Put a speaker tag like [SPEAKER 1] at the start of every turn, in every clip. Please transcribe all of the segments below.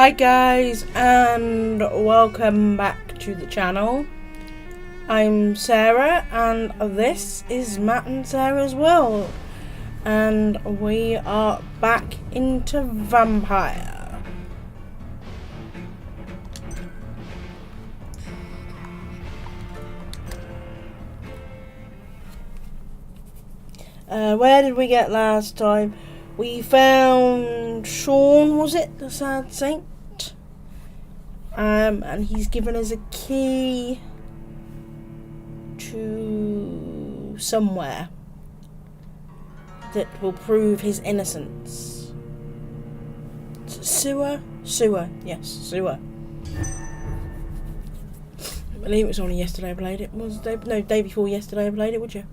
[SPEAKER 1] Hi guys, and welcome back to the channel. I'm Sarah, and this is Matt and Sarah's world, and we are back into Vampyr. Where did we get last time? We found Sean, was it? The Sad Saint. And he's given us a key to somewhere that will prove his innocence. Sewer? Sewer. Yes, sewer. I believe it was only yesterday I played it. Was day before yesterday I played it, would you?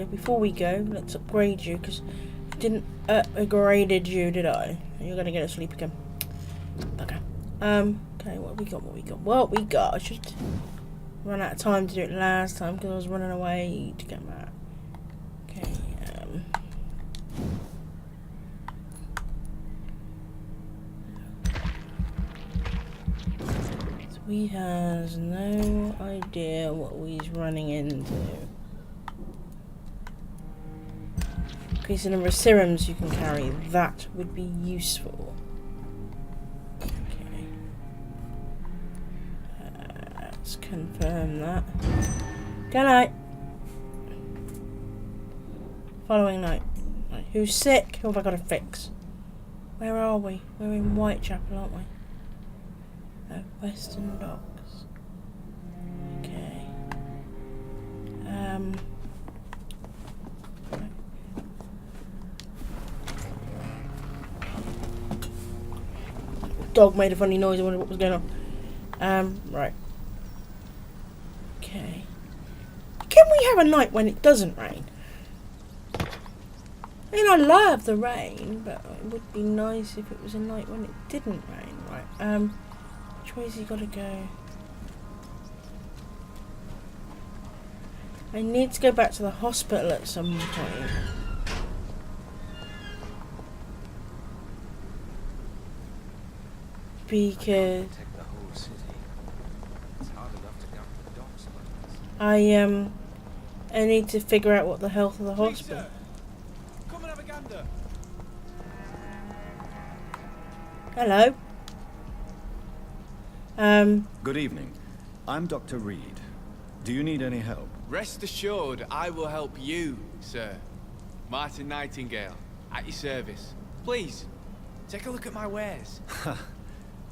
[SPEAKER 1] Before we go, let's upgrade you, because I didn't upgraded you, did I? You're gonna get asleep again. Okay. Okay, what we got? I should run out of time to do it last time because I was running away to get that. Okay. So he has no idea what he's running into. Increase the number of serums you can carry. That would be useful. Okay. Let's confirm that. Good night. Following night. Right, who's sick? Who have I got to fix? Where are we? We're in Whitechapel, aren't we? Western Docks. Okay. Dog made a funny noise. I wondered what was going on. Right. Okay. Can we have a night when it doesn't rain? I mean, I love the rain, but it would be nice if it was a night when it didn't rain. Right. Which way's he got to go? I need to go back to the hospital at some point. Because I need to figure out what the health of the hospital.
[SPEAKER 2] Come and have a gander.
[SPEAKER 1] Hello.
[SPEAKER 3] Good evening. I'm Dr. Reid. Do you need any help?
[SPEAKER 2] Rest assured, I will help you, sir. Martin Nightingale, at your service. Please, take a look at my wares.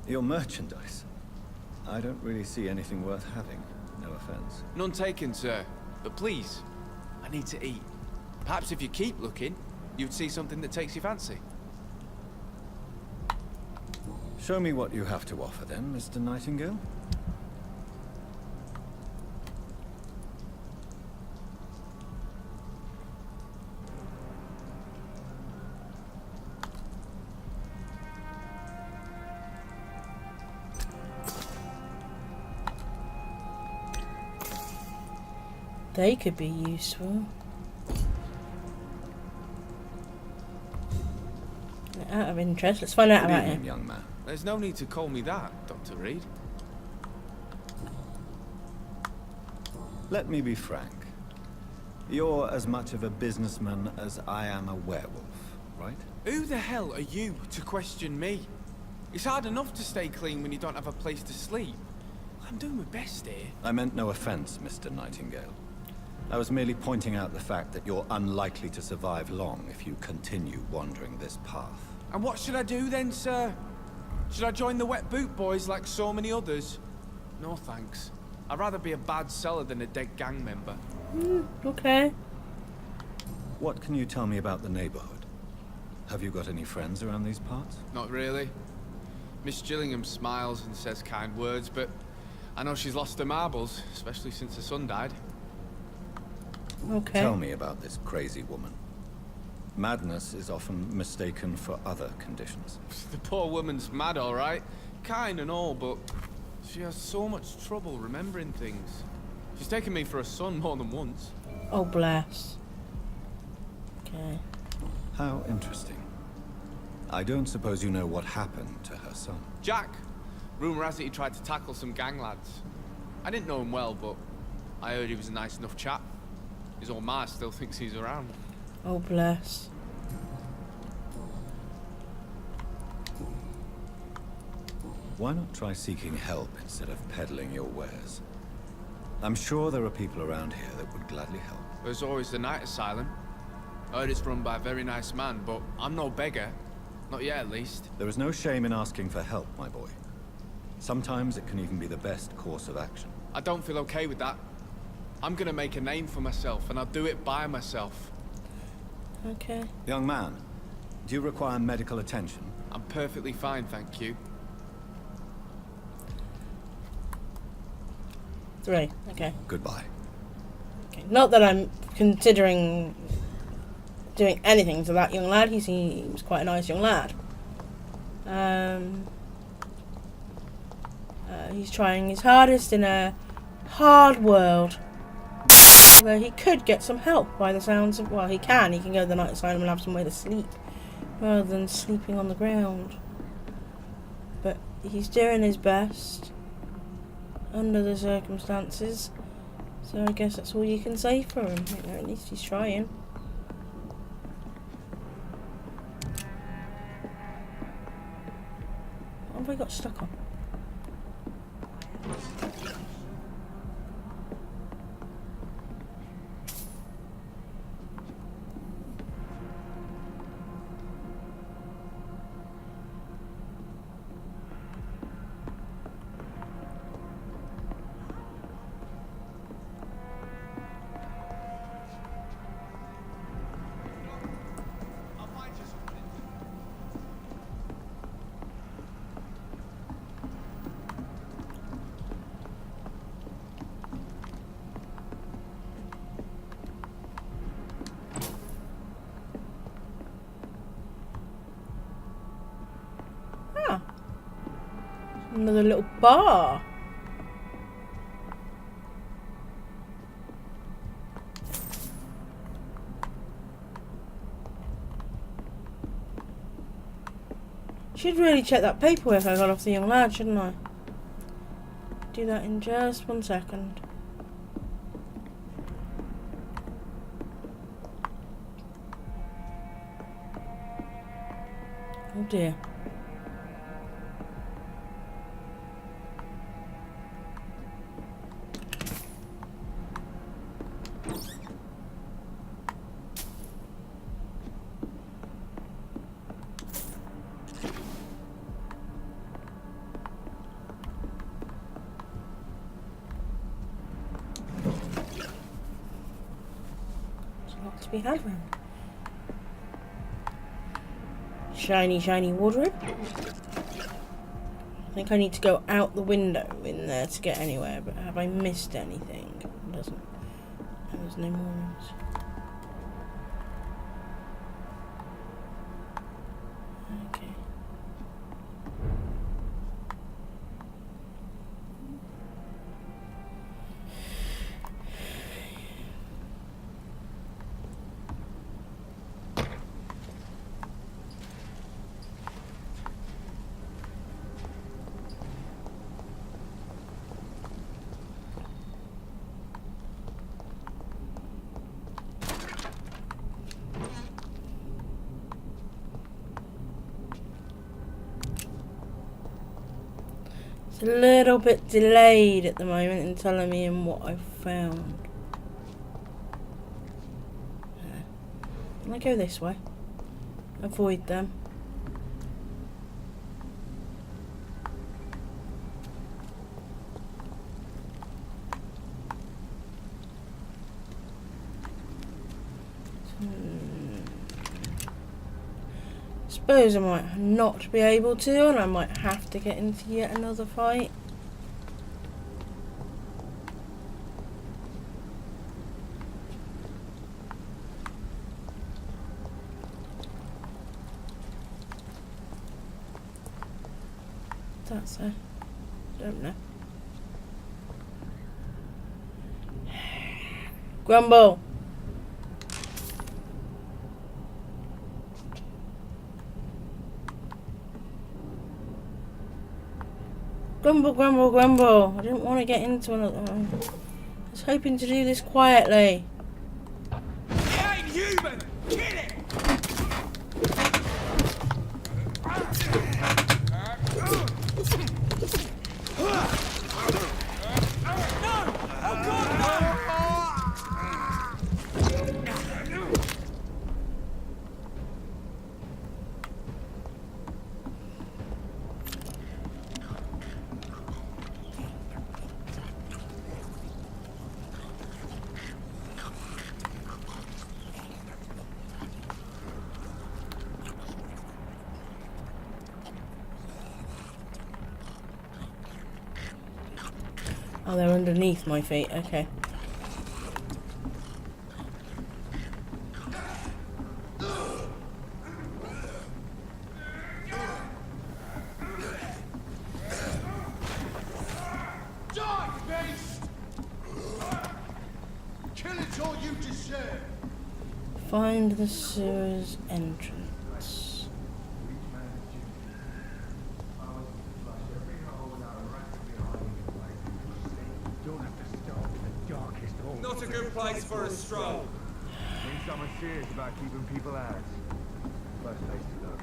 [SPEAKER 3] Your merchandise. I don't really see anything worth having. No offense.
[SPEAKER 2] None taken, sir. But please, I need to eat. Perhaps if you keep looking, you'd see something that takes your fancy.
[SPEAKER 3] Show me what you have to offer then, Mr. Nightingale.
[SPEAKER 1] They could be useful. Out of interest, let's find out
[SPEAKER 3] Good
[SPEAKER 1] about
[SPEAKER 3] evening,
[SPEAKER 1] him.
[SPEAKER 3] young man.
[SPEAKER 2] There's no need to call me that, Dr. Reid.
[SPEAKER 3] Let me be frank. You're as much of a businessman as I am a werewolf, right?
[SPEAKER 2] Who the hell are you to question me? It's hard enough to stay clean when you don't have a place to sleep. I'm doing my best here.
[SPEAKER 3] I meant no offense, Mr. Nightingale. I was merely pointing out the fact that you're unlikely to survive long if you continue wandering this path.
[SPEAKER 2] And what should I do then, sir? Should I join the Wet Boot Boys like so many others? No thanks. I'd rather be a bad seller than a dead gang member.
[SPEAKER 1] Okay.
[SPEAKER 3] What can you tell me about the neighborhood? Have you got any friends around these parts?
[SPEAKER 2] Not really. Miss Gillingham smiles and says kind words, but I know she's lost her marbles, especially since her son died.
[SPEAKER 1] Okay.
[SPEAKER 3] Tell me about this crazy woman. Madness is often mistaken for other conditions.
[SPEAKER 2] The poor woman's mad, all right. kind and all, but she has so much trouble remembering things. She's taken me for a son more than once.
[SPEAKER 1] Oh, bless. Okay.
[SPEAKER 3] How interesting. I don't suppose you know what happened to her son.
[SPEAKER 2] Jack. Rumour has it he tried to tackle some gang lads. I didn't know him well, but I heard he was a nice enough chap. His old ma still thinks he's around.
[SPEAKER 1] Oh, bless.
[SPEAKER 3] Why not try seeking help instead of peddling your wares? I'm sure there are people around here that would gladly help.
[SPEAKER 2] There's always the night asylum. I heard it's run by a very nice man, but I'm no beggar. Not yet, at least.
[SPEAKER 3] There is no shame in asking for help, my boy. Sometimes it can even be the best course of action.
[SPEAKER 2] I don't feel okay with that. I'm gonna make a name for myself, and I'll do it by myself.
[SPEAKER 1] Okay.
[SPEAKER 3] Young man, do you require medical attention?
[SPEAKER 2] I'm perfectly fine, thank you.
[SPEAKER 1] 3. Okay.
[SPEAKER 3] Goodbye.
[SPEAKER 1] Okay. Not that I'm considering doing anything to that young lad. He seems quite a nice young lad. He's trying his hardest in a hard world. Although he could get some help by the sounds of... Well, he can. He can go to the night asylum and have some way to sleep. Rather than sleeping on the ground. But he's doing his best. Under the circumstances. So I guess that's all you can say for him. You know, at least he's trying. What have I got stuck on? Another little bar. Should really check that paperwork I got off the young lad, shouldn't I? Do that in just 1 second. Oh dear. To be had round. Shiny, shiny wardrobe. I think I need to go out the window in there to get anywhere, but have I missed anything? It doesn't. There's no more rooms. Okay. It's a little bit delayed at the moment in telling me what I've found. Can I go this way? Avoid them. Suppose I might not be able to, and I might have to get into yet another fight. That's I don't know. Grumble. Grumble, grumble, grumble. I didn't want to get into another one. I was hoping to do this quietly.
[SPEAKER 2] It ain't human! Kill it!
[SPEAKER 1] Oh, they're underneath my feet. Okay.
[SPEAKER 4] Die, beast! Kill it or you deserve.
[SPEAKER 1] Find the sewers entrance.
[SPEAKER 5] Not a good place for a stroll.
[SPEAKER 4] Means someone serious about keeping people out. First place to look.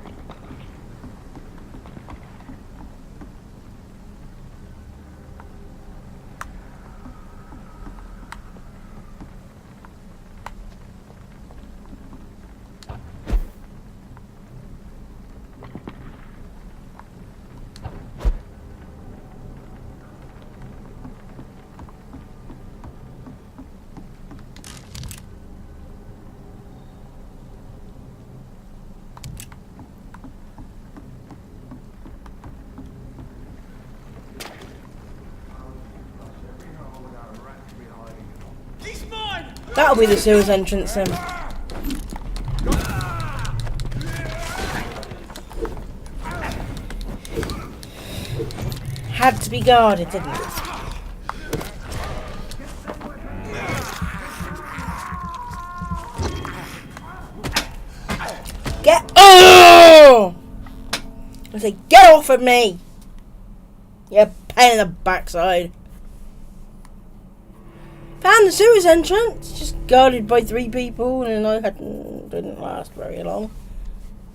[SPEAKER 1] That'll be the sewers entrance then. Had to be guarded, didn't it? Oh! I say, get off of me! You pain in the backside. Found the sewers entrance, just guarded by 3 people, and I didn't last very long.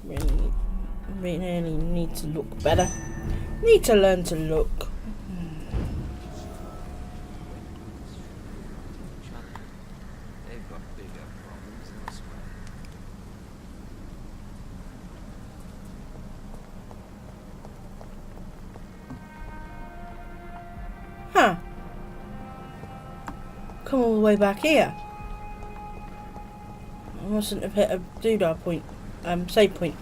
[SPEAKER 1] Really need to look better. Need to learn to look.
[SPEAKER 5] They've got bigger problems elsewhere.
[SPEAKER 1] Huh. Come all the way back here. I mustn't have hit a doodah point. Save point.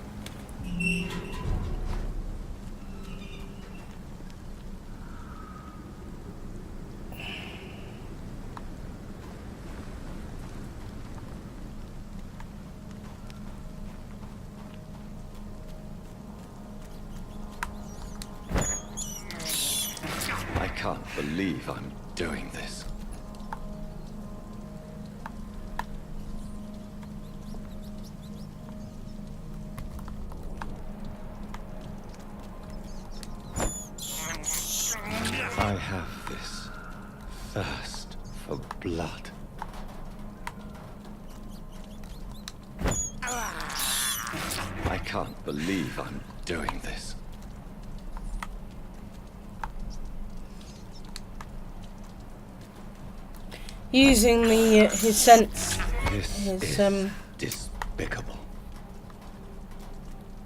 [SPEAKER 3] I can't believe I'm doing this. I have this thirst for blood. I can't believe I'm doing this.
[SPEAKER 1] Using the his sense,
[SPEAKER 3] This
[SPEAKER 1] his
[SPEAKER 3] is despicable.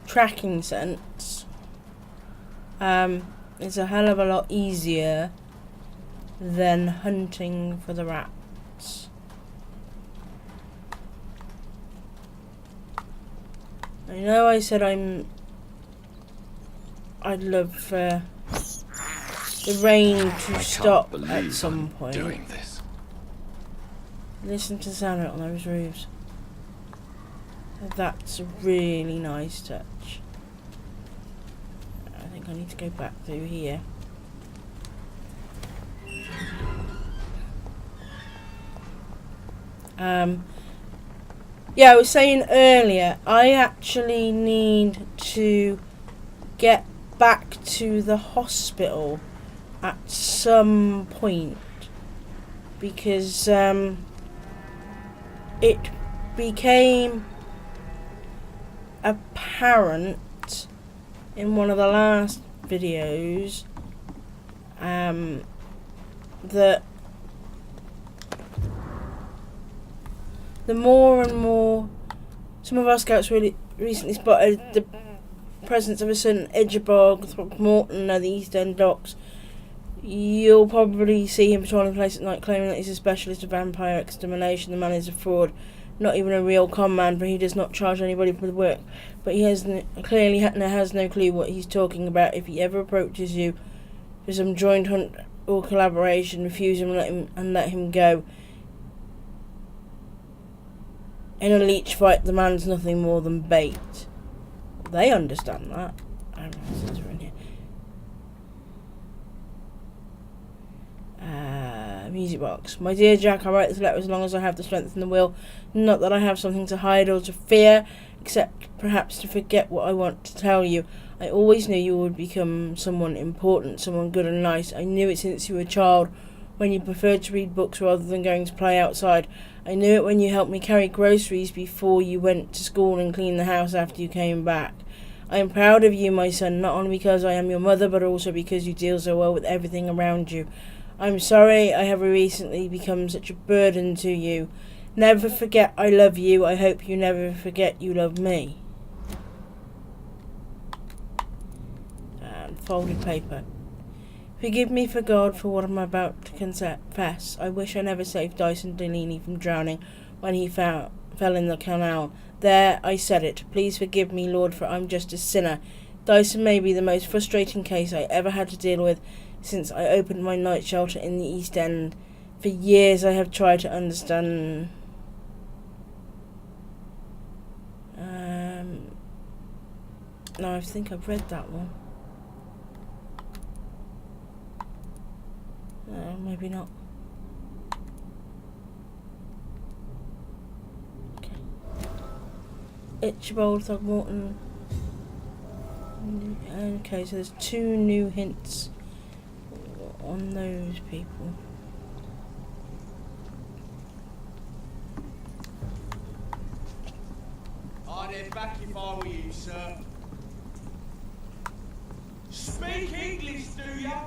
[SPEAKER 1] tracking sense, is a hell of a lot easier than hunting for the rats. I know I said I'd love for the rain to stop at some point.
[SPEAKER 3] Doing this.
[SPEAKER 1] Listen to the sound on those roofs. That's a really nice touch. I think I need to go back through here. Yeah, I was saying earlier, I actually need to get back to the hospital at some point because it became apparent in one of the last videos that the more and more some of our scouts really recently spotted the presence of a certain Edgebog, Throckmorton near the East End docks. You'll probably see him patrolling the place at night, claiming that he's a specialist of vampire extermination. The man is a fraud, not even a real con man, for he does not charge anybody for the work. But he clearly has no clue what he's talking about. If he ever approaches you for some joint hunt or collaboration, refuse him and let him go. In a leech fight, the man's nothing more than bait. They understand that. Music box. My dear Jack, I write this letter as long as I have the strength and the will. Not that I have something to hide or to fear, except perhaps to forget what I want to tell you. I always knew you would become someone important, someone good and nice. I knew it since you were a child, when you preferred to read books rather than going to play outside. I knew it when you helped me carry groceries before you went to school and clean the house after you came back. I am proud of you, my son, not only because I am your mother, but also because you deal so well with everything around you. I'm sorry I have recently become such a burden to you. Never forget I love you. I hope you never forget you love me. And folded paper. Forgive me for God for what I'm about to confess. I wish I never saved Dyson Delaney from drowning when he fell in the canal. There, I said it. Please forgive me, Lord, for I'm just a sinner. Dyson may be the most frustrating case I ever had to deal with since I opened my night shelter in the East End. For years I have tried to understand... No, I think I've read that one. No, maybe not. Okay. Itchbold, Throckmorton. Okay, so there's 2 new hints on those people.
[SPEAKER 5] I'd head back if I were you, sir. Speak English, do ya?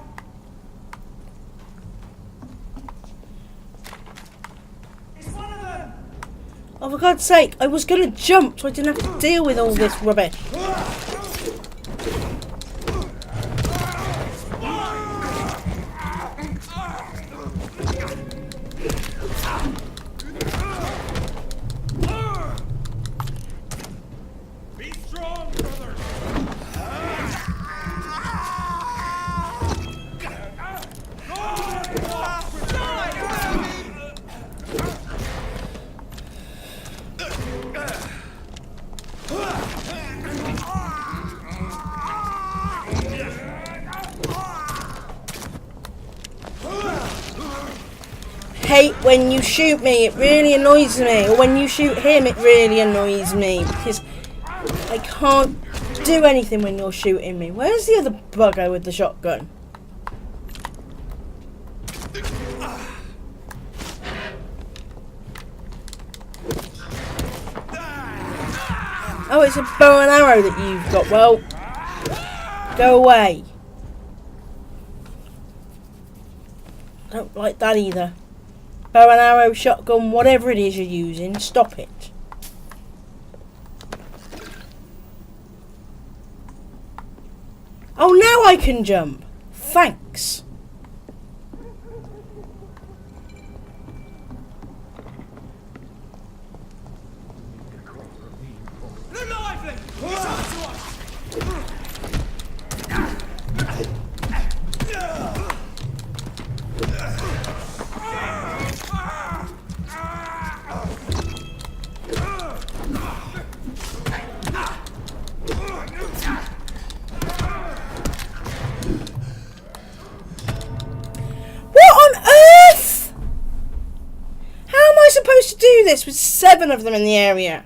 [SPEAKER 5] It's one of them!
[SPEAKER 1] Oh, for God's sake, I was going to jump so I didn't have to deal with all this rubbish.
[SPEAKER 5] Be strong, brother!
[SPEAKER 1] Hate when you shoot me, it really annoys me. Or when you shoot him, it really annoys me. Because I can't do anything when you're shooting me. Where's the other bugger with the shotgun? Oh, it's a bow and arrow that you've got. Well, go away. Don't like that either. Bow and arrow, shotgun, whatever it is you're using, stop it. Oh, now I can jump. Thanks.
[SPEAKER 5] They're lively! It's up to us!
[SPEAKER 1] this with 7 of them in the area?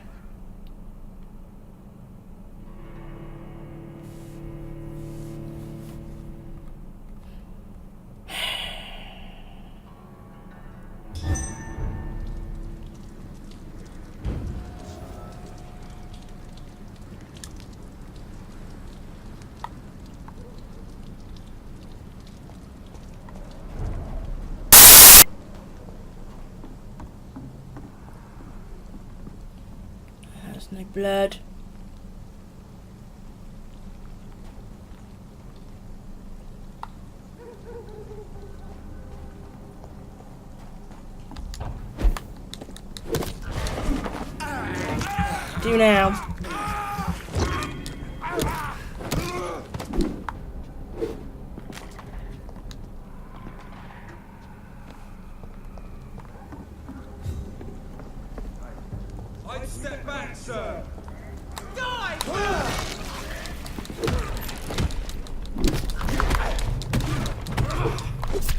[SPEAKER 1] There's no blood. Do now.
[SPEAKER 5] I'd step back, sir. Die!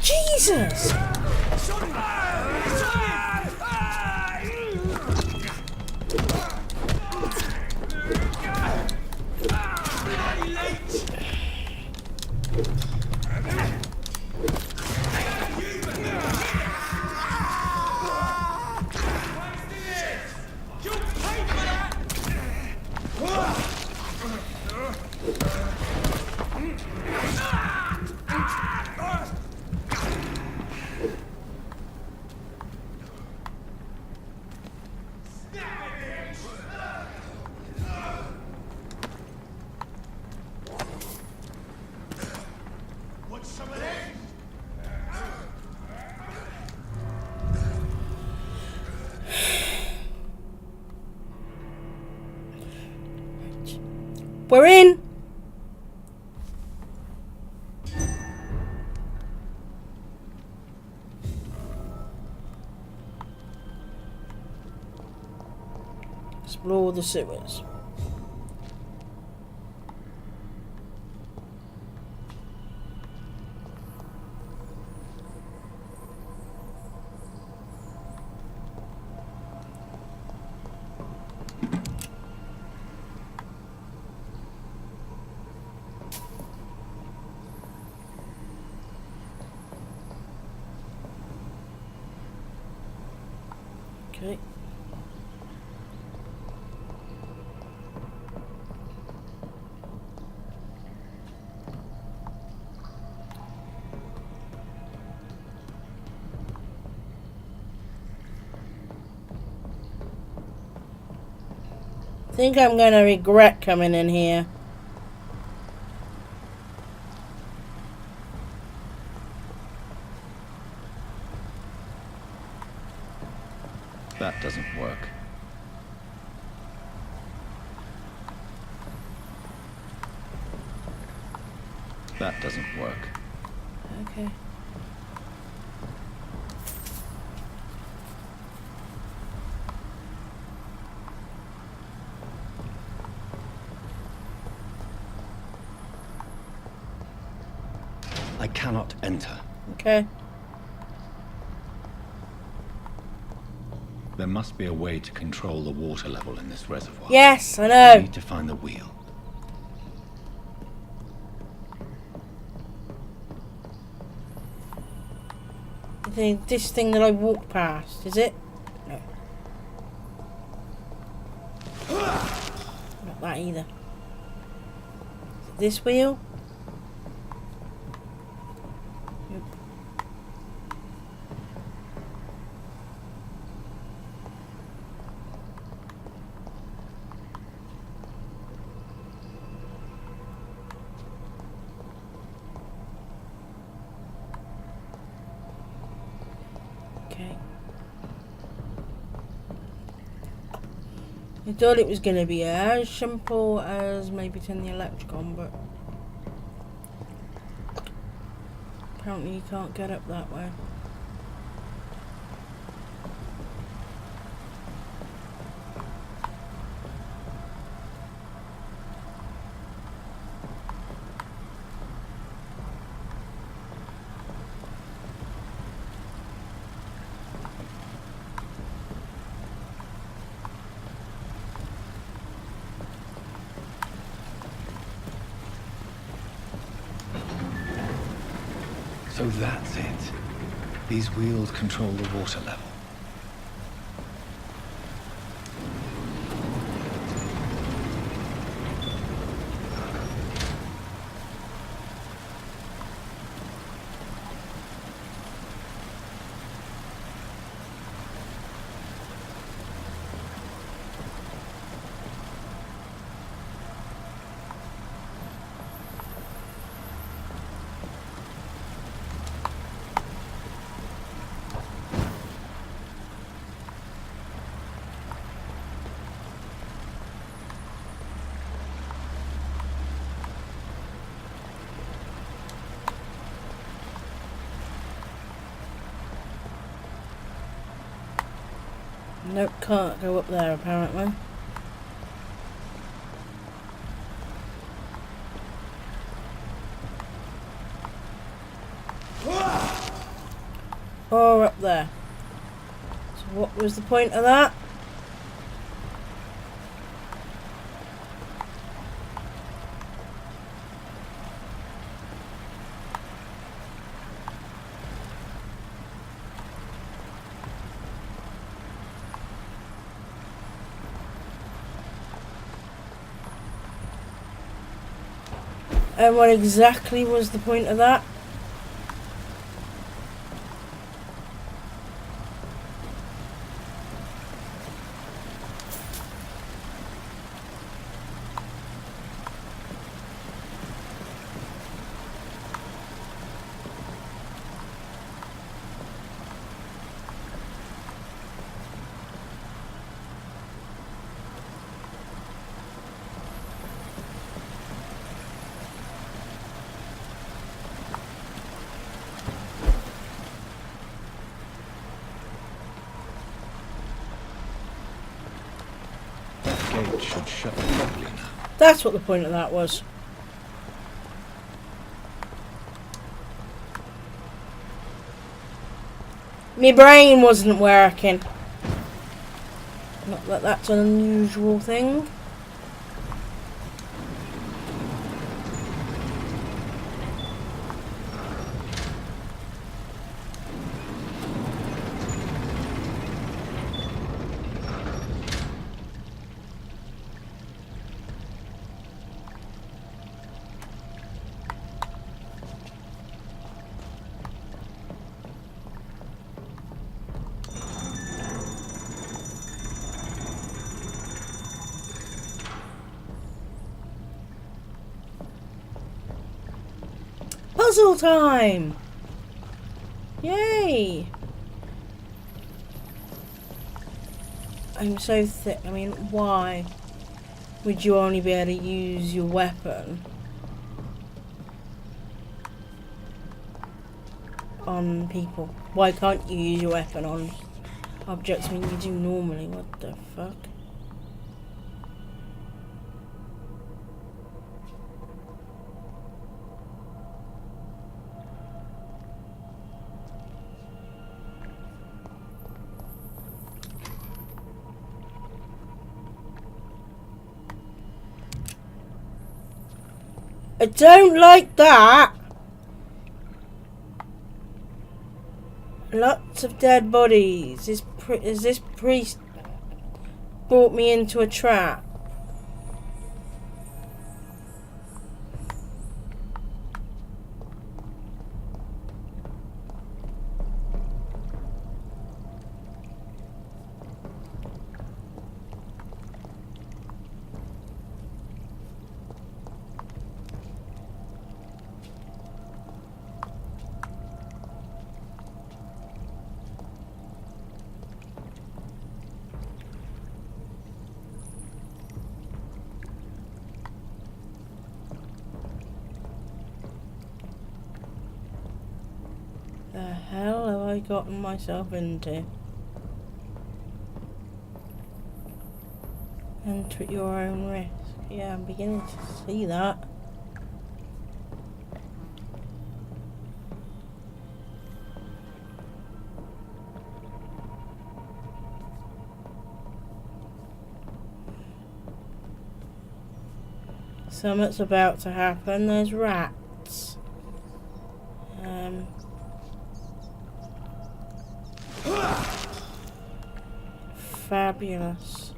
[SPEAKER 1] Jesus! We're in! Explore the sewers. Okay. I think I'm gonna regret coming in here.
[SPEAKER 3] That doesn't work. That doesn't work.
[SPEAKER 1] Okay.
[SPEAKER 3] I cannot enter.
[SPEAKER 1] Okay.
[SPEAKER 3] There must be a way to control the water level in this reservoir.
[SPEAKER 1] Yes, I
[SPEAKER 3] I
[SPEAKER 1] know.
[SPEAKER 3] need to find the wheel.
[SPEAKER 1] This thing that I walked past, is it? No. Not that either. Is it this wheel? Yep. Okay. I thought it was going to be as simple as maybe turn the electric on, but apparently you can't get up that way.
[SPEAKER 6] So that's it. These wheels control the water level.
[SPEAKER 1] Nope, can't go up there apparently. Or up there. So what was the point of that? And what exactly was the point of that?
[SPEAKER 6] Gate should shut properly now.
[SPEAKER 1] That's what the point of that was. My brain wasn't working. Not that that's an unusual thing. Puzzle time! Yay! I'm so thick. I mean, why would you only be able to use your weapon on people? Why can't you use your weapon on objects when you do normally? What the fuck? I don't like that. Lots of dead bodies. Is this priest brought me into a trap? The hell have I gotten myself into? Enter at your own risk. Yeah, I'm beginning to see that. Something's about to happen. There's rats. fabulous.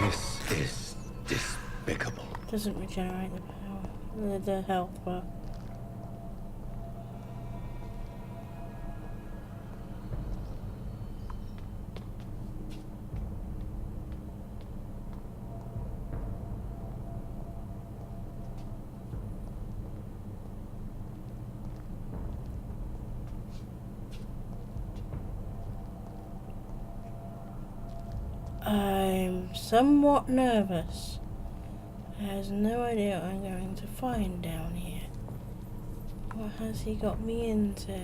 [SPEAKER 3] This is despicable.
[SPEAKER 1] Doesn't regenerate the power, the health bar. I'm somewhat nervous. I have no idea what I'm going to find down here. What has he got me into?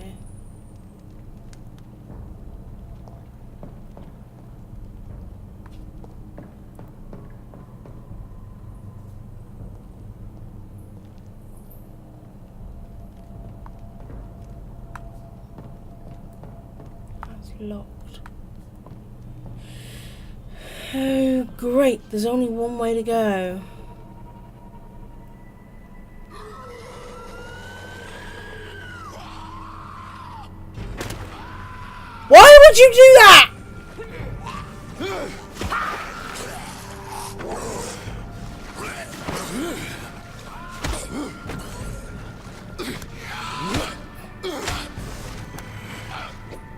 [SPEAKER 1] That's locked. Oh, great. There's only one way to go. Why would you do that?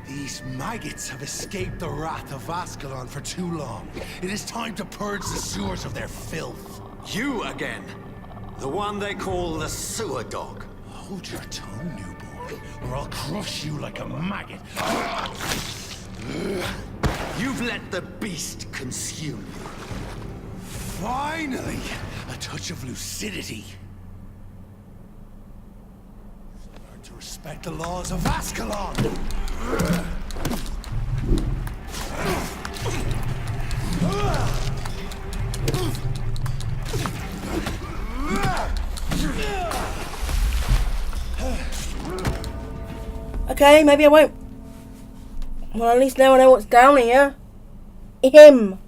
[SPEAKER 7] These maggots have escaped the wrath of Ascalon for too long. It is time to purge the sewers of their filth.
[SPEAKER 8] You again. The one they call the sewer dog.
[SPEAKER 7] Hold your tongue, new boy, or I'll crush you like a maggot.
[SPEAKER 8] You've let the beast consume you.
[SPEAKER 7] Finally, a touch of lucidity. Learn to respect the laws of Ascalon.
[SPEAKER 1] Okay, maybe I won't. Well, at least now I know what's down here. Him.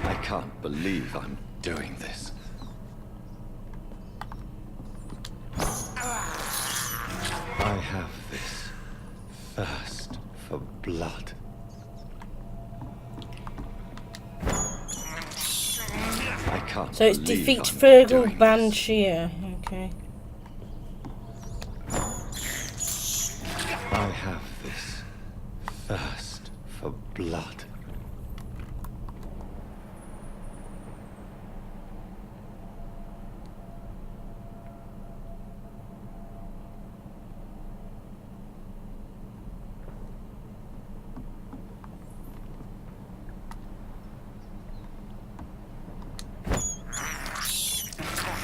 [SPEAKER 3] I can't believe I'm doing this. I have this thirst for blood. I can't
[SPEAKER 1] So it's
[SPEAKER 3] believe
[SPEAKER 1] defeat
[SPEAKER 3] I'm
[SPEAKER 1] Fergal
[SPEAKER 3] doing
[SPEAKER 1] Banshee. Okay.
[SPEAKER 3] I have this thirst for blood.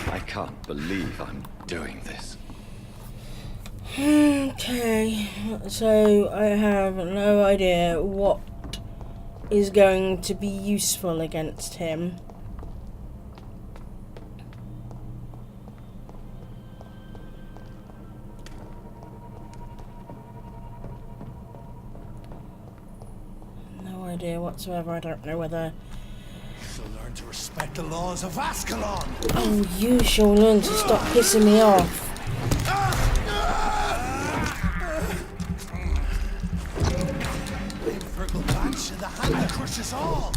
[SPEAKER 3] I can't believe I'm doing this.
[SPEAKER 1] Okay, so I have no idea what is going to be useful against him. No idea whatsoever. I don't know whether...
[SPEAKER 7] So learn to respect the laws of Ascalon.
[SPEAKER 1] Oh, you shall learn to stop pissing me off.
[SPEAKER 7] Virgil Banshee, the hand that crushes all.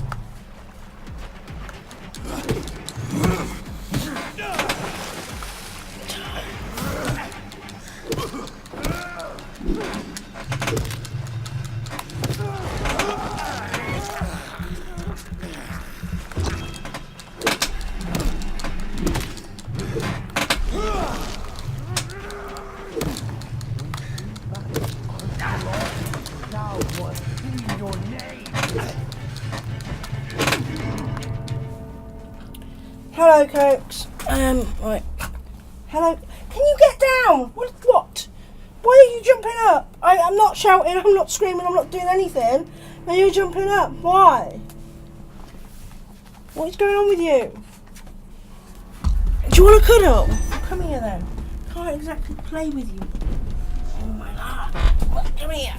[SPEAKER 4] Your name.
[SPEAKER 1] Hello, Cokes. Right. Hello. Can you get down? What? Why are you jumping up? I'm not shouting, I'm not screaming, I'm not doing anything. And you're jumping up. Why? What's going on with you? Do you want a cuddle? Come here then. Can't exactly play with you. Oh my lord. Come here.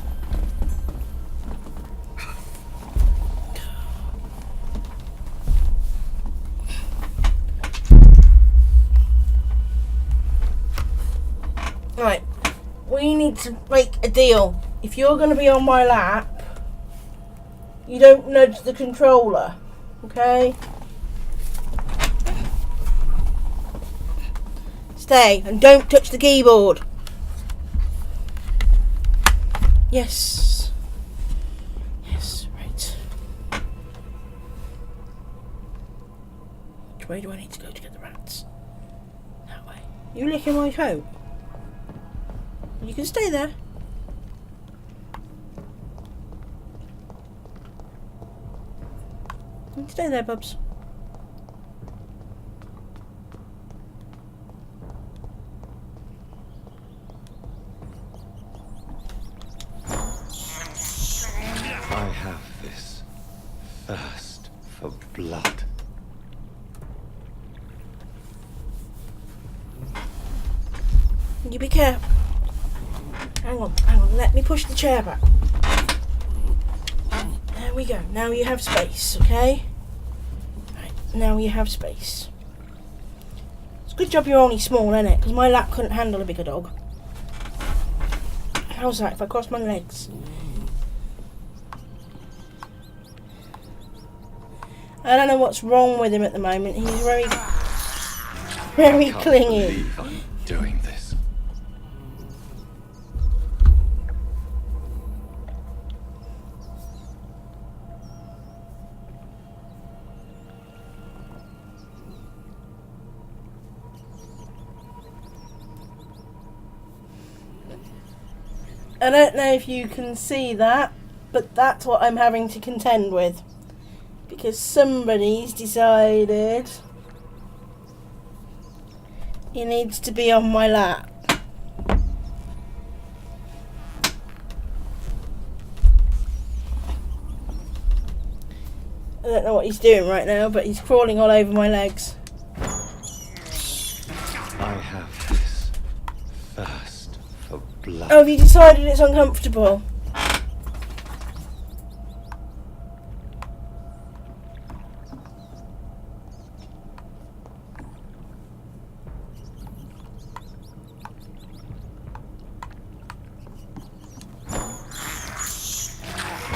[SPEAKER 1] Right, we need to make a deal. If you're going to be on my lap, you don't nudge the controller, okay? Stay, and don't touch the keyboard. Yes. Yes, right. Which way do I need to go to get the rats? That way. You licking my coat? You can stay there. You can stay there, Bubs.
[SPEAKER 3] I have this thirst for blood.
[SPEAKER 1] You be careful. Hang on, let me push the chair back. There we go. Now you have space, okay? Right, now you have space. It's a good job you're only small, isn't it? Because my lap couldn't handle a bigger dog. How's that if I cross my legs? I don't know what's wrong with him at the moment. He's very
[SPEAKER 3] I can't
[SPEAKER 1] clingy.
[SPEAKER 3] believe I'm doing this.
[SPEAKER 1] I don't know if you can see that, but that's what I'm having to contend with. Because somebody's decided he needs to be on my lap. I don't know what he's doing right now, but he's crawling all over my legs.
[SPEAKER 3] I have this thirst for blood.
[SPEAKER 1] Oh, have you decided it's uncomfortable?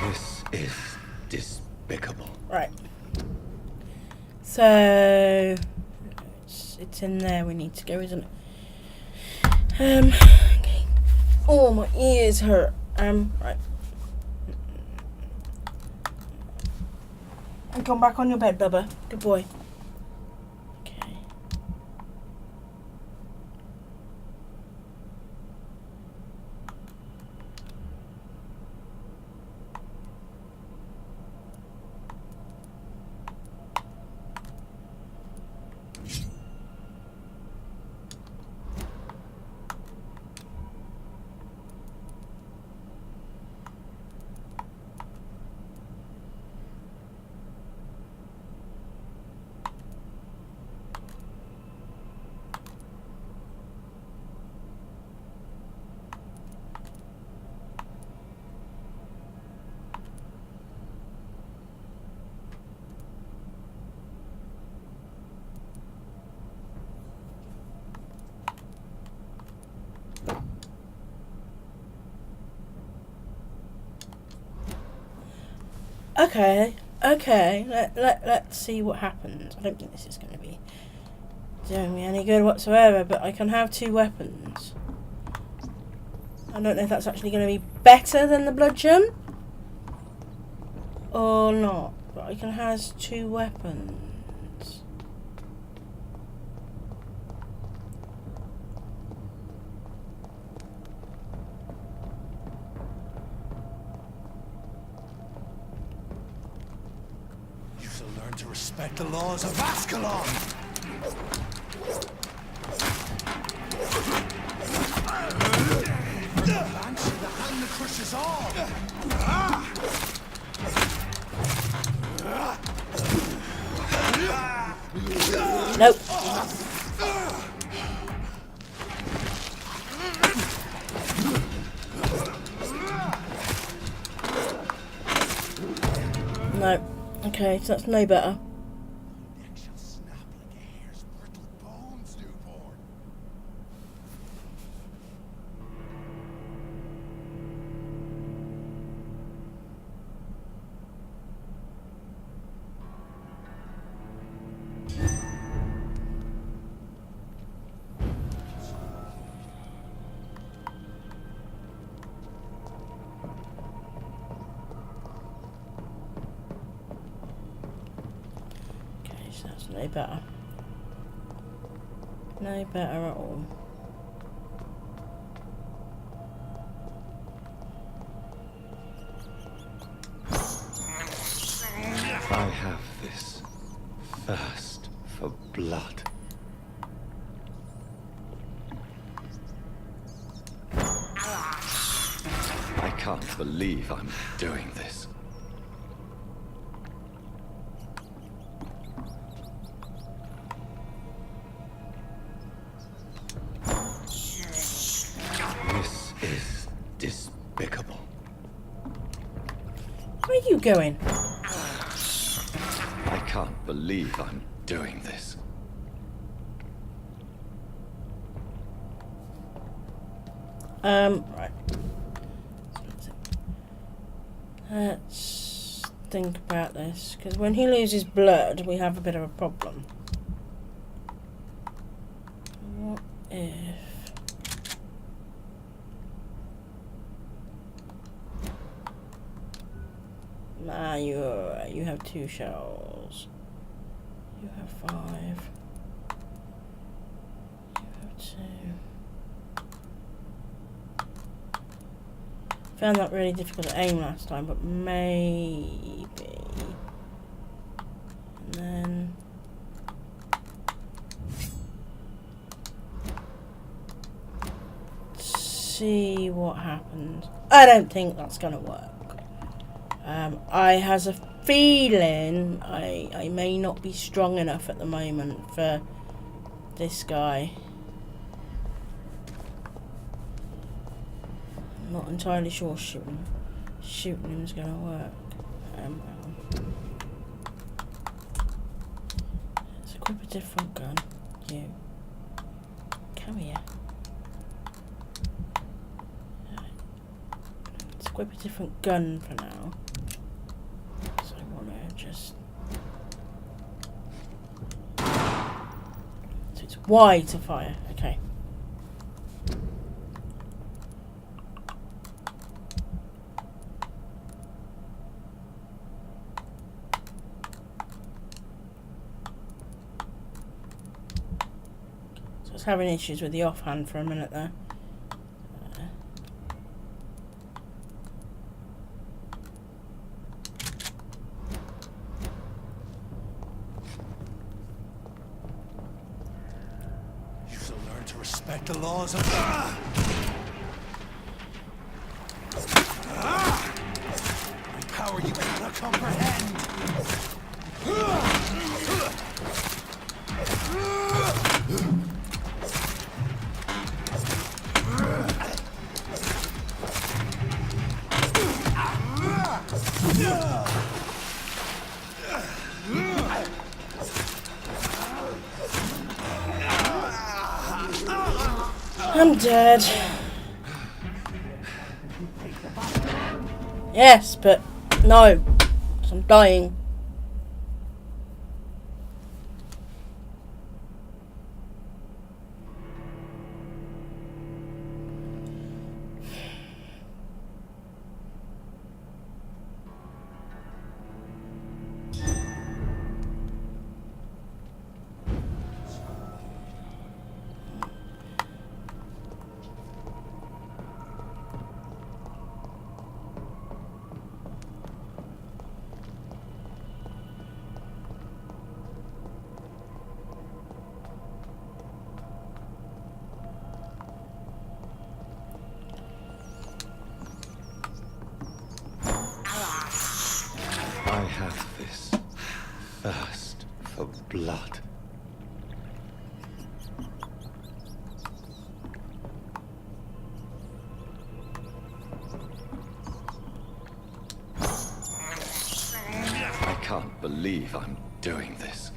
[SPEAKER 3] This is despicable.
[SPEAKER 1] Right. So it's in there we need to go, isn't it? Okay. Oh, my ears hurt. Right. And come back on your bed, Bubba. Good boy. Okay. Okay, let's see what happens. I don't think this is going to be doing me any good whatsoever, but I can have two weapons. I don't know if that's actually going to be better than the bludgeon or not, but I can have two weapons.
[SPEAKER 7] to respect the laws of Ascalon! From the Banshee, the hand that crushes all!
[SPEAKER 1] Nope. No. Okay, so that's no better.
[SPEAKER 7] Neck shall snap like a hare's brittle bones, newborn.
[SPEAKER 1] Okay, so that's no better. No better at all.
[SPEAKER 6] I have this thirst for blood. I can't believe I'm doing this. This is despicable.
[SPEAKER 1] Where are you going?
[SPEAKER 6] I can't believe I'm doing this.
[SPEAKER 1] Right. Let's think about this, because when he loses blood, we have a bit of a problem. What if... Nah, you have 2 shells. You have 5. You have 2. Found that really difficult to aim last time, but maybe. And then see what happens. I don't think that's gonna work. I has a feeling I may not be strong enough at the moment for this guy. I'm not entirely sure shooting him is gonna work. Let's equip a different gun. You come here. Let's equip a different gun for now. So I wanna just so it's Y to fire, okay. Having issues with the offhand for a minute there.
[SPEAKER 7] You shall learn to respect the laws of my power you cannot comprehend.
[SPEAKER 1] I'm dead. Yes, but no. I'm dying.
[SPEAKER 3] I have this thirst for blood. I can't believe I'm doing this.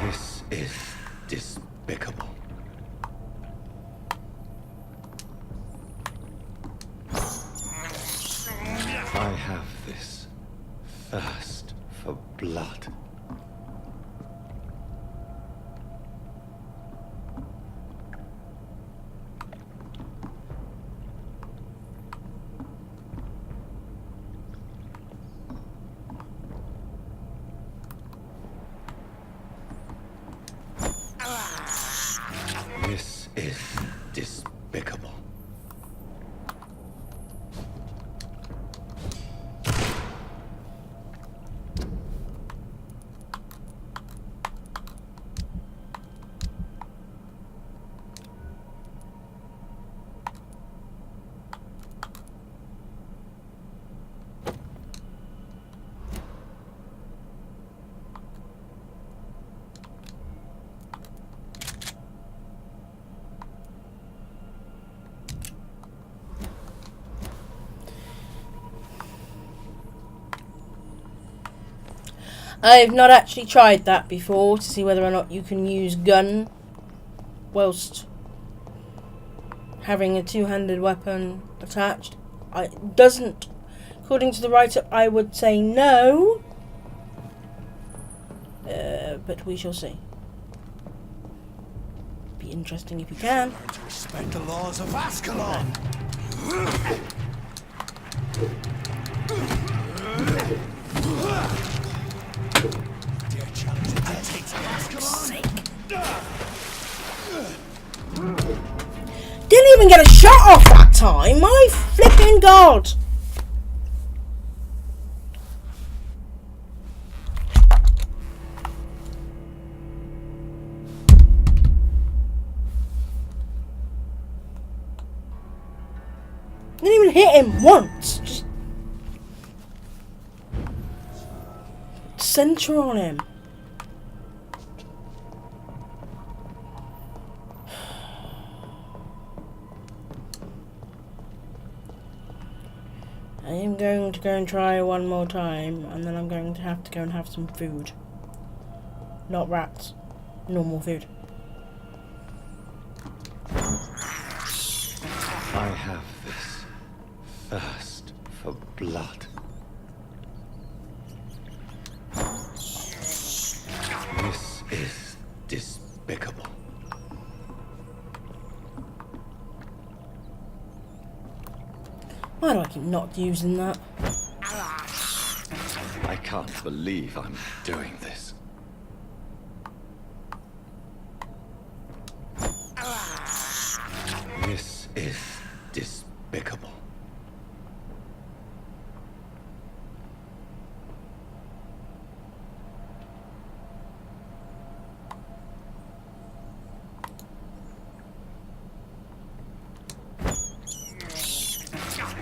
[SPEAKER 3] This is despicable. I have this thirst for blood. This is despicable.
[SPEAKER 1] I've not actually tried that before to see whether or not you can use gun whilst having a two-handed weapon attached. It doesn't, according to the write-up, I would say no, but we shall see. Be interesting if you can.
[SPEAKER 7] Learn to respect the laws of Ascalon. Dare challenge the dictates of Ascalon.
[SPEAKER 1] Didn't even get a shot off that time. My flipping god! Didn't even hit him once. Just center on him. I am going to go and try one more time, and then I'm going to have go and have some food. Not rats. Normal food.
[SPEAKER 3] I have this thirst for blood. This is despicable.
[SPEAKER 1] Why do I keep not using that?
[SPEAKER 3] I can't believe I'm doing this. This is despicable.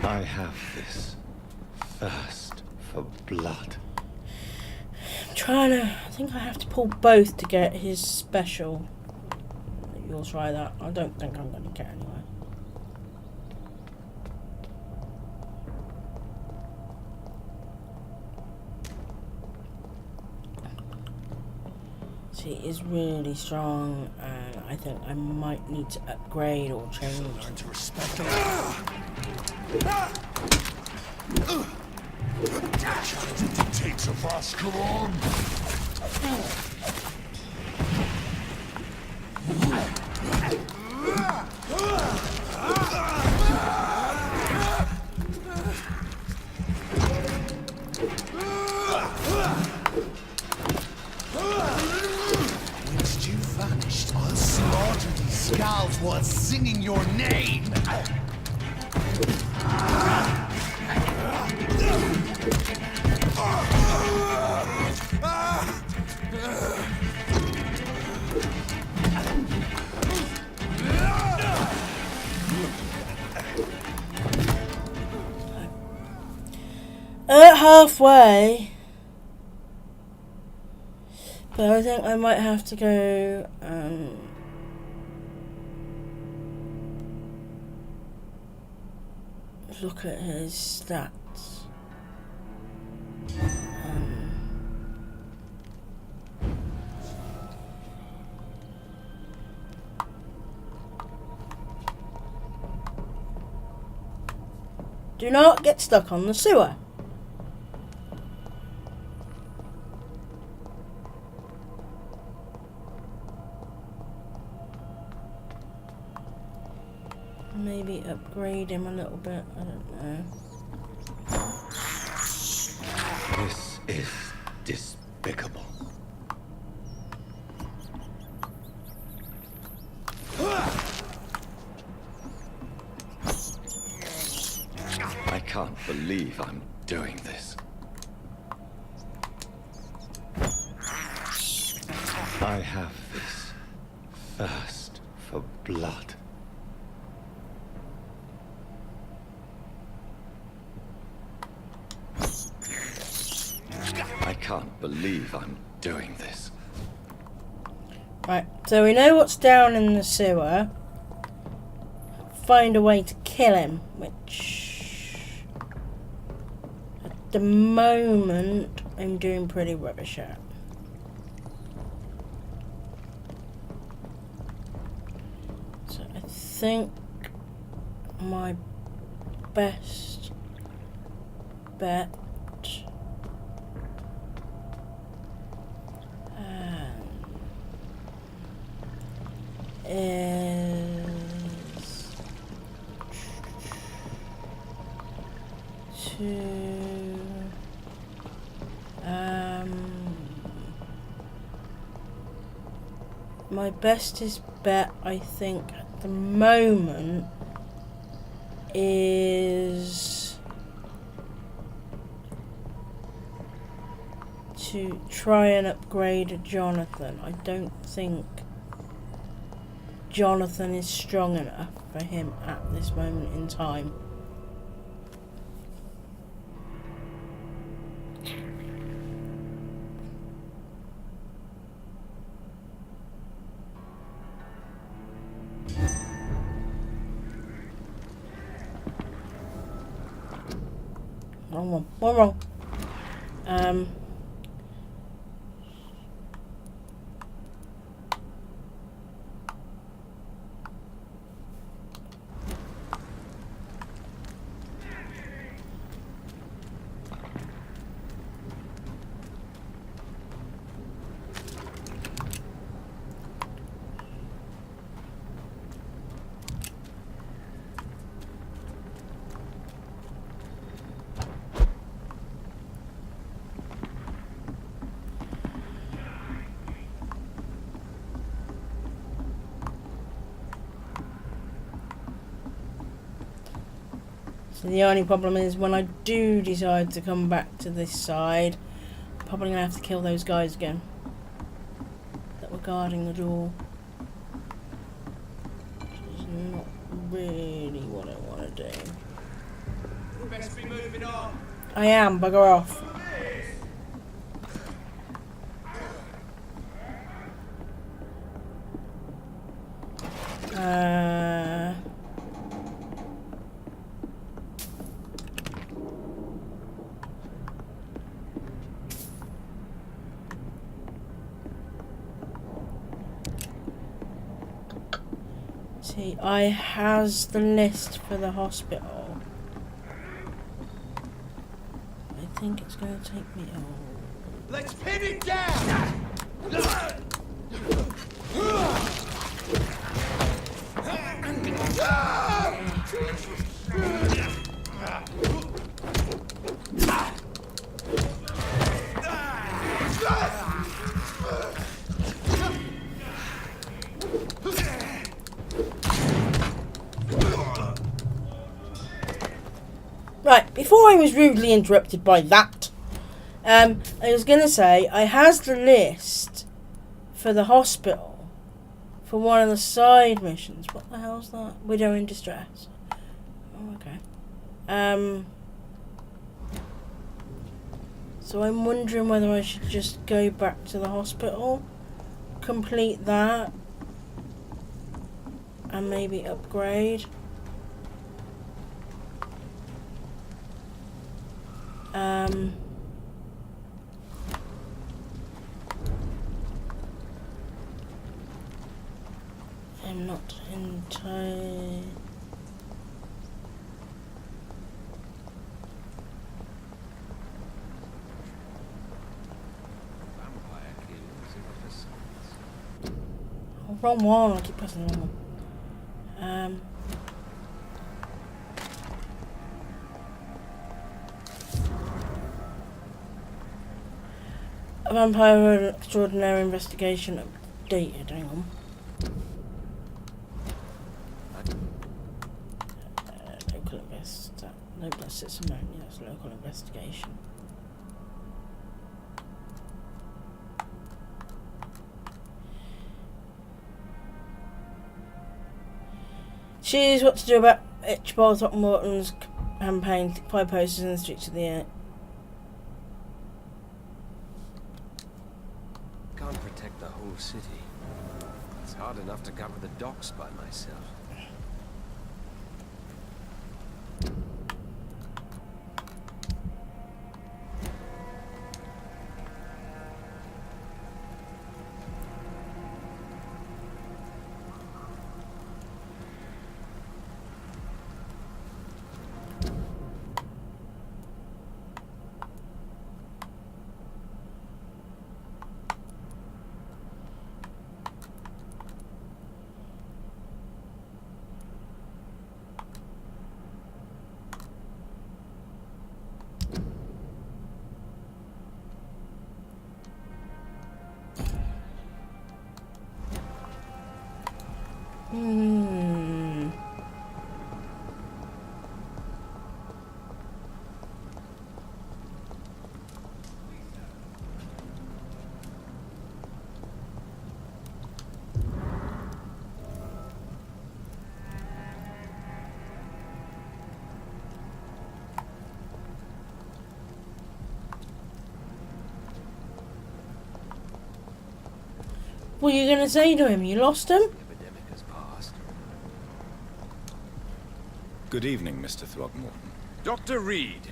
[SPEAKER 3] I have this thirst for blood.
[SPEAKER 1] I'm trying to... I think I have to pull both to get his special. You'll try that. I don't think I'm going to get anywhere. See, it is really strong, and I think I might need to upgrade or change.
[SPEAKER 7] Learn to respect the challenge the dictates of Ascalon. Whilst you vanished, I'll slaughter these skulls while singing your name.
[SPEAKER 1] At halfway. But I think I might have to go look at his stats. Do not get stuck on the sewer. Maybe upgrade him a little bit, I don't know.
[SPEAKER 3] This is despicable. I can't believe I'm doing this. I have this thirst for blood. I can't believe I'm doing this.
[SPEAKER 1] Right, so we know what's down in the sewer. Find a way to kill him, which at the moment I'm doing pretty rubbish at. So I think my best bet is to my bestest bet, I think, at the moment is to try and upgrade Jonathan. I don't think Jonathan is strong enough for him at this moment in time. Wrong one. One wrong. So the only problem is when I do decide to come back to this side, I'm probably going to have to kill those guys again that were guarding the door. Which is not really what I want to do.
[SPEAKER 5] Best be moving on.
[SPEAKER 1] I am, bugger off. See, I has the list for the hospital. I think it's going to take me. Oh.
[SPEAKER 5] Let's pin it down.
[SPEAKER 1] Right, before I was rudely interrupted by that, I was going to say, I has the list for the hospital for one of the side missions. What the hell's that? Widow in distress. Oh, okay. So I'm wondering whether I should just go back to the hospital, complete that, and maybe upgrade. I'm not entirely... Oh, wrong one, I keep pressing the wrong one. A Vampyr extraordinary investigation updated, hang on. No, bless it's a moment, yes, local investigation. Choose what to do about Itchbald Throckmorton's campaign. 5 posters in the streets of the air.
[SPEAKER 9] Can't protect the whole city. It's hard enough to cover the docks by myself.
[SPEAKER 1] What are you going to say to him? You lost him?
[SPEAKER 9] Epidemic has passed.
[SPEAKER 3] Good evening, Mr. Throckmorton.
[SPEAKER 8] Dr. Reid,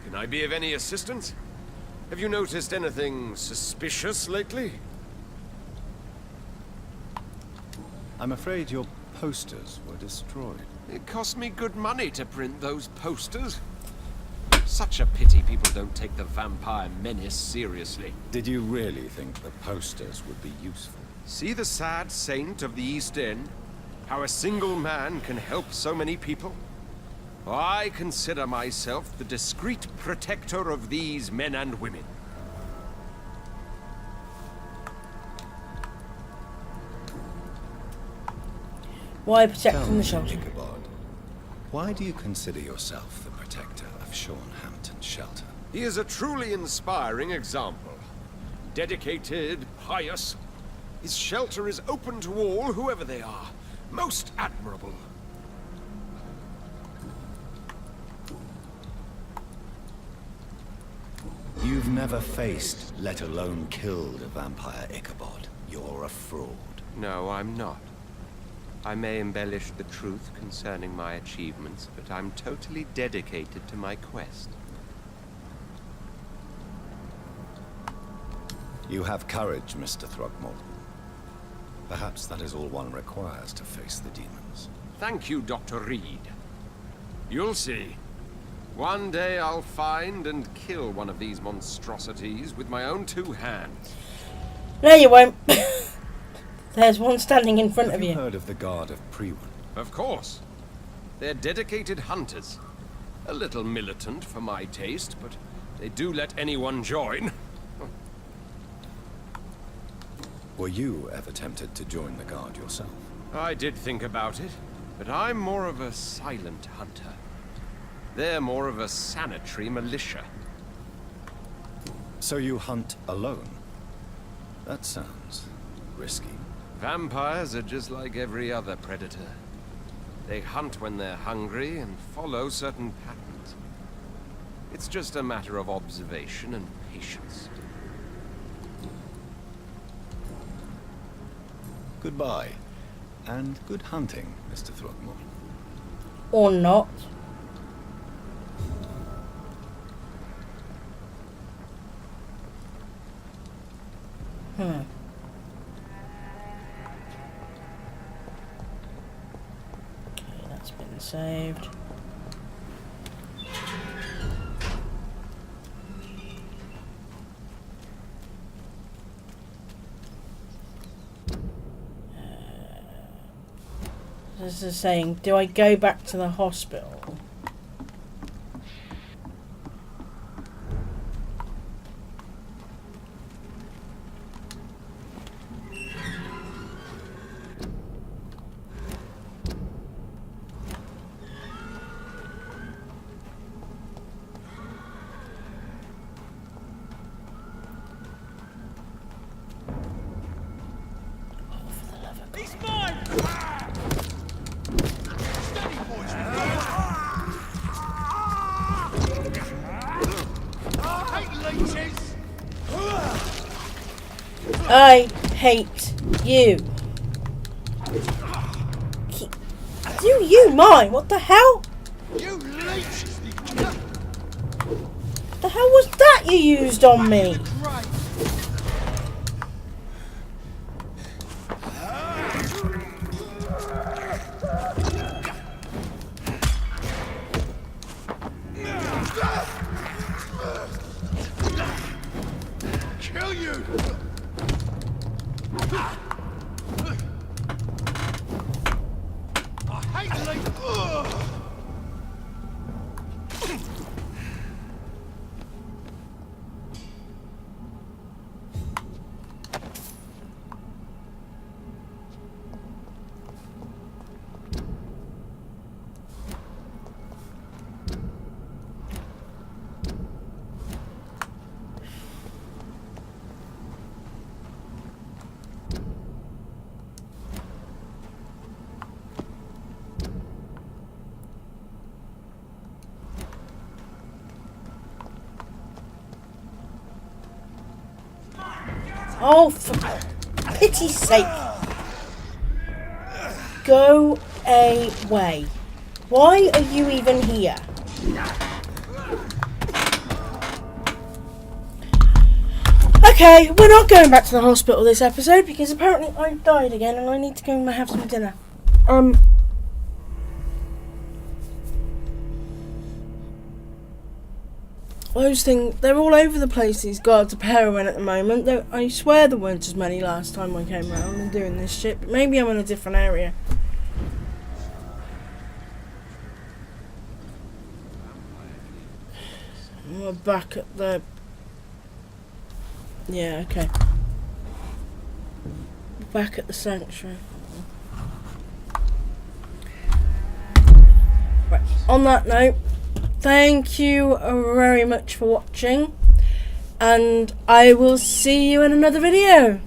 [SPEAKER 8] can I be of any assistance? Have you noticed anything suspicious lately?
[SPEAKER 3] I'm afraid your posters were destroyed.
[SPEAKER 8] It cost me good money to print those posters. Such a pity people don't take the vampire menace seriously.
[SPEAKER 3] Did you really think the posters would be useful?
[SPEAKER 8] See the sad saint of the East End? How a single man can help so many people? I consider myself the discreet protector of these men and women.
[SPEAKER 1] Why
[SPEAKER 3] Tell
[SPEAKER 1] protecting
[SPEAKER 3] me,
[SPEAKER 1] the shelter?
[SPEAKER 3] Ichabod, why do you consider yourself the protector of Sean Hampton's shelter?
[SPEAKER 8] He is a truly inspiring example. Dedicated, pious. His shelter is open to all, whoever they are. Most admirable.
[SPEAKER 3] You've never faced, let alone killed, a vampire, Ichabod. You're a fraud.
[SPEAKER 8] No, I'm not. I may embellish the truth concerning my achievements, but I'm totally dedicated to my quest.
[SPEAKER 3] You have courage, Mr. Throckmorton. Perhaps that is all one requires to face the demons.
[SPEAKER 8] Thank you, Dr. Reid. You'll see. One day I'll find and kill one of these monstrosities with my own 2 hands.
[SPEAKER 1] No, you won't. There's one standing in front
[SPEAKER 3] Have
[SPEAKER 1] of
[SPEAKER 3] you
[SPEAKER 1] you.
[SPEAKER 3] heard of the Guard of Prewan?
[SPEAKER 8] Of course. They're dedicated hunters. A little militant for my taste, but they do let anyone join.
[SPEAKER 3] Were you ever tempted to join the Guard yourself?
[SPEAKER 8] I did think about it, but I'm more of a silent hunter. They're more of a sanitary militia.
[SPEAKER 3] So you hunt alone? That sounds risky.
[SPEAKER 8] Vampires are just like every other predator. They hunt when they're hungry and follow certain patterns. It's just a matter of observation and patience.
[SPEAKER 3] Goodbye. And good hunting, Mr. Throckmorton.
[SPEAKER 1] Or not. Okay, that's been saved. This is saying, do I go back to the hospital?
[SPEAKER 5] He's mine! Steady, boys! I hate leeches!
[SPEAKER 1] I hate you. Do you mind? What the hell?
[SPEAKER 5] You leeches!
[SPEAKER 1] The hell was that you used on me?
[SPEAKER 5] Right. Kill you! I hate leeches!
[SPEAKER 1] Oh, for pity's sake. Go away. Why are you even here? Okay, we're not going back to the hospital this episode because apparently I died again and I need to go and have some dinner. Those things, they're all over the place, these guards of heroin at the moment. I swear there weren't as many last time I came around and doing this shit, but maybe I'm in a different area. We're back at the... Yeah, okay. Back at the sanctuary. Right, on that note, thank you very much for watching, and I will see you in another video.